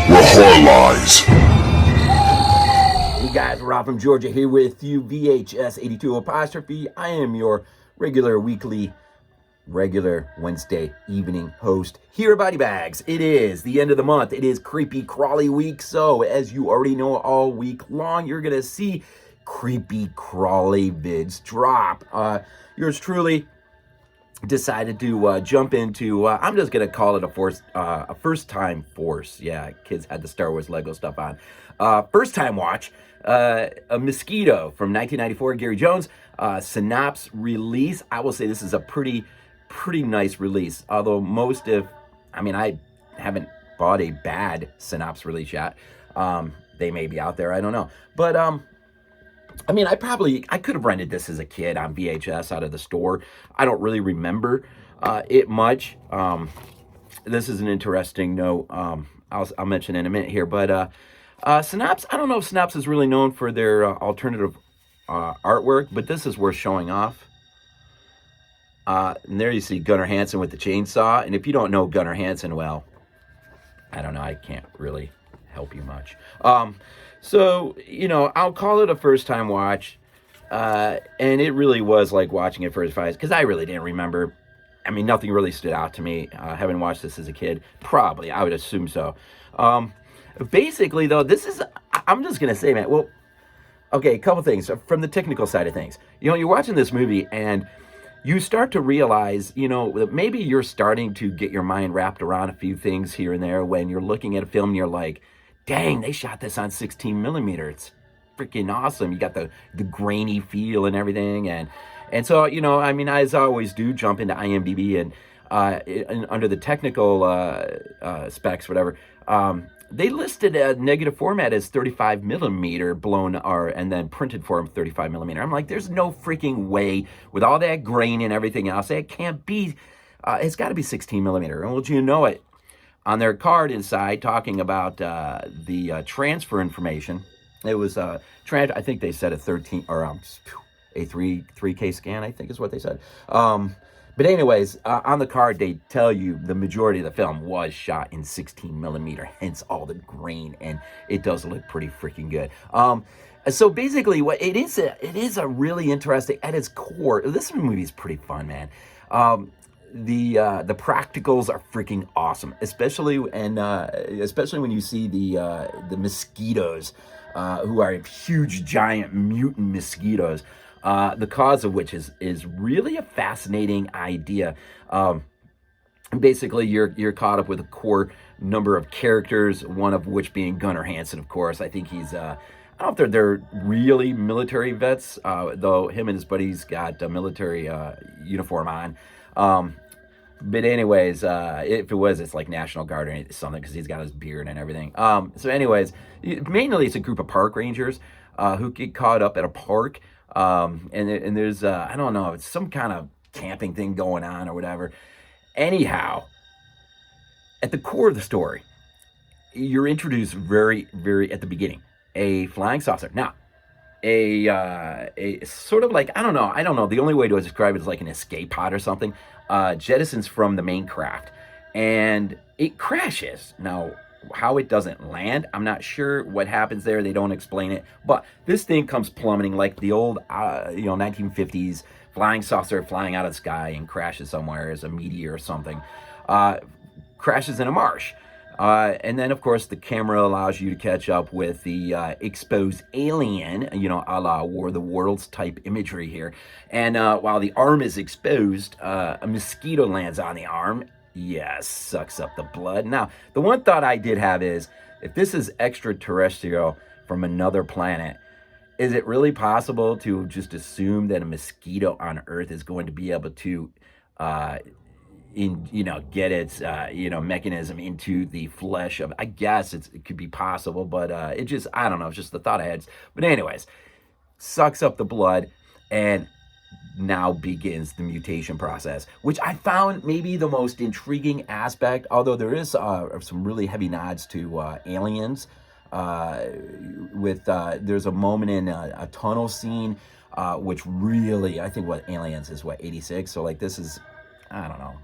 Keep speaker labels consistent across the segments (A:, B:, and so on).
A: where horror lies.
B: Hey guys, Rob from Georgia here with you, VHS82 apostrophe. I am your regular Wednesday evening host here at BodyBags. It is the end of the month. It is Creepy Crawly week. So as you already know, all week long, you're going to see Creepy Crawly vids drop. Yours truly decided to jump into, I'm just going to call it a first-time force. Yeah, kids had the Star Wars Lego stuff on. First-time watch, a Mosquito from 1994, Gary Jones, Synapse release. I will say this is a pretty nice release, although I haven't bought a bad Synapse release yet. They may be out there, I don't know. But, I could have rented this as a kid on VHS out of the store. I don't really remember it much. This is an interesting note. I'll mention in a minute here. But Synapse, I don't know if Synapse is really known for their alternative artwork, but this is worth showing off. And there you see Gunnar Hanson with the chainsaw. And if you don't know Gunnar Hanson, well, I don't know. I can't really help you much. So, I'll call it a first-time watch, and it really was like watching it for the first time, because I really didn't remember. Nothing really stood out to me, having watched this as a kid. Probably, I would assume so. Basically, though, I'm just going to say, man, well, okay, a couple things. From the technical side of things, you're watching this movie, and you start to realize, that maybe you're starting to get your mind wrapped around a few things here and there when you're looking at a film and you're like, dang, they shot this on 16 millimeter. It's freaking awesome. You got the grainy feel and everything. And so, as I always do, jump into IMDb and under the technical specs, whatever, they listed a negative format as 35 millimeter blown and then printed form 35 millimeter. I'm like, there's no freaking way with all that grain and everything else. It can't be, it's got to be 16 millimeter. And well, you know it. On their card inside, talking about the transfer information, it was I think they said a 13 or a 3K scan. I think is what they said. But anyways, on the card they tell you the majority of the film was shot in 16 millimeter, hence all the grain, and it does look pretty freaking good. So basically, what it is a really interesting at its core. This movie is pretty fun, man. The practicals are freaking awesome, especially when you see the mosquitoes, who are huge giant mutant mosquitoes, the cause of which is really a fascinating idea. Basically, you're caught up with a core number of characters, one of which being Gunnar Hanson, of course. I think he's I don't know if they're really military vets, though him and his buddies got a military uniform on. But anyways, if it was, it's like National Guard or something, because he's got his beard and everything. So anyways, mainly it's a group of park rangers who get caught up at a park. And there's, I don't know, it's some kind of camping thing going on or whatever. Anyhow, at the core of the story, you're introduced very, very at the beginning. A flying saucer. Now, a sort of like, I don't know. The only way to describe it is like an escape pod or something. Jettisons from the main craft, and it crashes. Now, how it doesn't land, I'm not sure what happens there. They don't explain it, but this thing comes plummeting like the old, 1950s flying saucer flying out of the sky and crashes somewhere as a meteor or something. Crashes in a marsh. And then, of course, the camera allows you to catch up with the exposed alien, a la War of the Worlds type imagery here. And while the arm is exposed, a mosquito lands on the arm. Yes, sucks up the blood. Now, the one thought I did have is, if this is extraterrestrial from another planet, is it really possible to just assume that a mosquito on Earth is going to be able to get its mechanism into the flesh of? I guess it could be possible, but I don't know, it's just the thought I had. But anyways, sucks up the blood and now begins the mutation process, which I found maybe the most intriguing aspect, although there is some really heavy nods to Aliens. There's a moment in a tunnel scene, which really, I think Aliens is 86, so like this is, I don't know,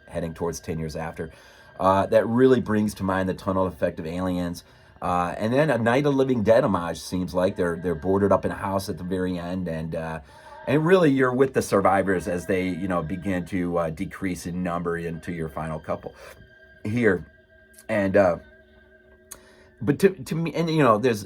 B: heading towards 10 years after. that really brings to mind the tunnel effect of Aliens. And then a Night of Living Dead homage seems like they're boarded up in a house at the very end, and really you're with the survivors as they begin to decrease in number into your final couple here, and but to me, and there's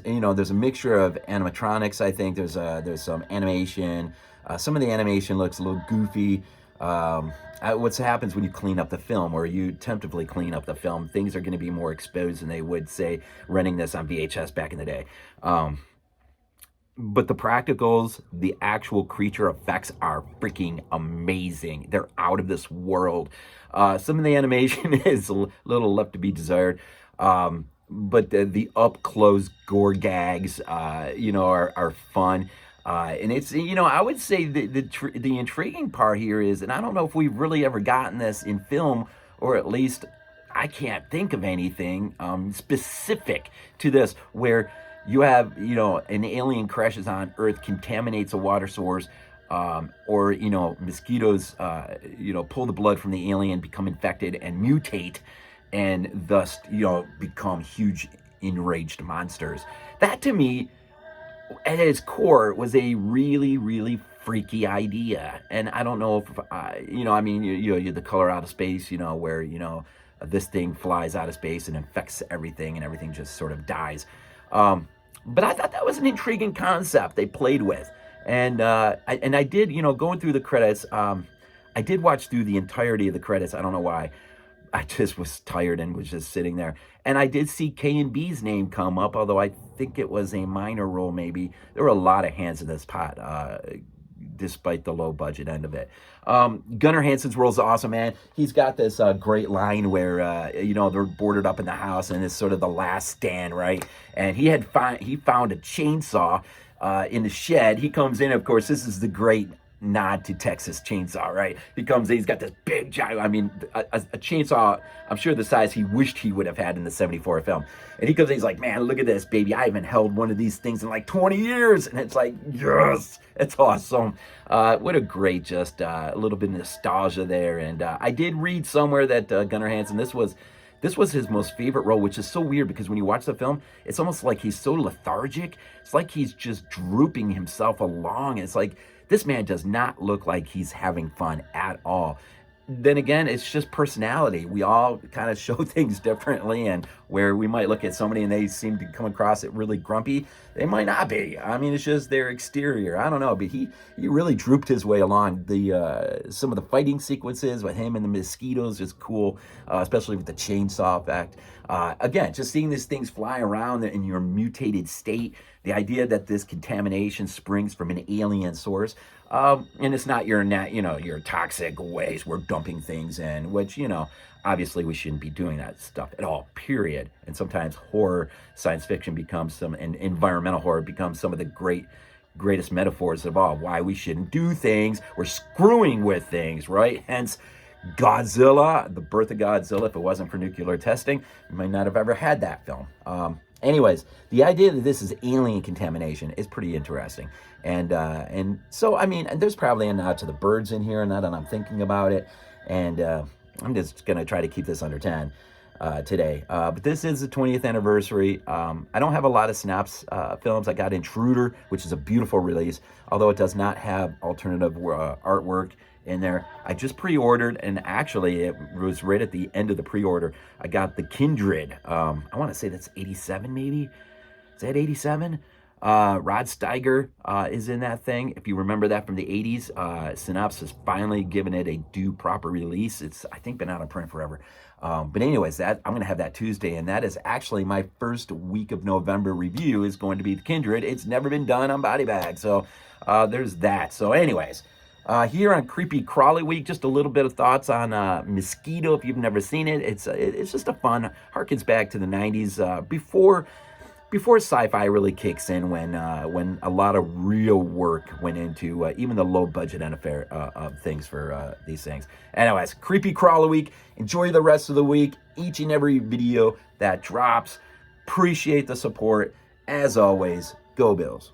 B: a mixture of animatronics. I think there's some animation. Some of the animation looks a little goofy. What happens when you clean up the film, or you tentatively clean up the film, things are going to be more exposed than they would, say, renting this on VHS back in the day. But the practicals, the actual creature effects are freaking amazing. They're out of this world. Some of the animation is a little left to be desired. But the up-close gore gags, are fun. And it's, I would say the intriguing part here is, and I don't know if we've really ever gotten this in film, or at least I can't think of anything specific to this, where you have, an alien crashes on Earth, contaminates a water source, or, mosquitoes, pull the blood from the alien, become infected and mutate, and thus, become huge enraged monsters. That, to me, at its core, was a really, really freaky idea. And I don't know if, you the color out of space, where, this thing flies out of space and infects everything, and everything just sort of dies. But I thought that was an intriguing concept they played with. And I did, going through the credits, I did watch through the entirety of the credits. I don't know why. I just was tired and was just sitting there. And I did see K&B's name come up, although I think it was a minor role maybe. There were a lot of hands in this pot, despite the low budget end of it. Gunnar Hanson's role is awesome, man. He's got this great line where, they're boarded up in the house and it's sort of the last stand, right? And he found a chainsaw in the shed. He comes in, of course, this is the great nod to Texas Chainsaw, right? He comes in, he's got this big giant, a chainsaw, I'm sure the size he wished he would have had in the 74 film. And he comes in, he's like, man, look at this, baby. I haven't held one of these things in like 20 years. And it's like, yes, it's awesome. What a great, just a little bit of nostalgia there. And I did read somewhere that Gunnar Hanson, this was his most favorite role, which is so weird because when you watch the film, it's almost like he's so lethargic. It's like he's just drooping himself along. It's like, this man does not look like he's having fun at all. Then again, it's just personality. We all kind of show things differently, and where we might look at somebody and they seem to come across it really grumpy, they might not be. It's just their exterior. I don't know, but he really drooped his way along. Some of the fighting sequences with him and the mosquitoes is cool, especially with the chainsaw effect. Again, just seeing these things fly around in your mutated state, the idea that this contamination springs from an alien source, and it's not your toxic waste we're dumping things in, which, obviously we shouldn't be doing that stuff at all, period. And sometimes horror, science fiction and environmental horror becomes some of the greatest metaphors of all, why we shouldn't do things. We're screwing with things, right? Hence, Godzilla, the birth of Godzilla. If it wasn't for nuclear testing, we might not have ever had that film. Anyways, the idea that this is alien contamination is pretty interesting. And so, there's probably a nod to the birds in here, now that I'm thinking about it. And I'm just going to try to keep this under 10 today. But this is the 20th anniversary. I don't have a lot of Synapse films. I got Intruder, which is a beautiful release, although it does not have alternative artwork in there. I just pre-ordered, and actually it was right at the end of the pre-order. I got The Kindred. I want to say that's 87 maybe. Is that 87? Rod Steiger is in that thing. If you remember that from the 80s, Synapse has finally given it a due proper release. It's, I think, been out of print forever. But anyways, I'm going to have that Tuesday, and that is actually my first week of November review is going to be The Kindred. It's never been done on BodyBags, so there's that. So anyways, here on Creepy Crawly Week, just a little bit of thoughts on Mosquito. If you've never seen it, it's just a fun, harkens back to the 90s, before sci-fi really kicks in, when a lot of real work went into even the low budget end of things for these things. Anyways, Creepy Crawly Week. Enjoy the rest of the week. Each and every video that drops. Appreciate the support. As always, go Bills.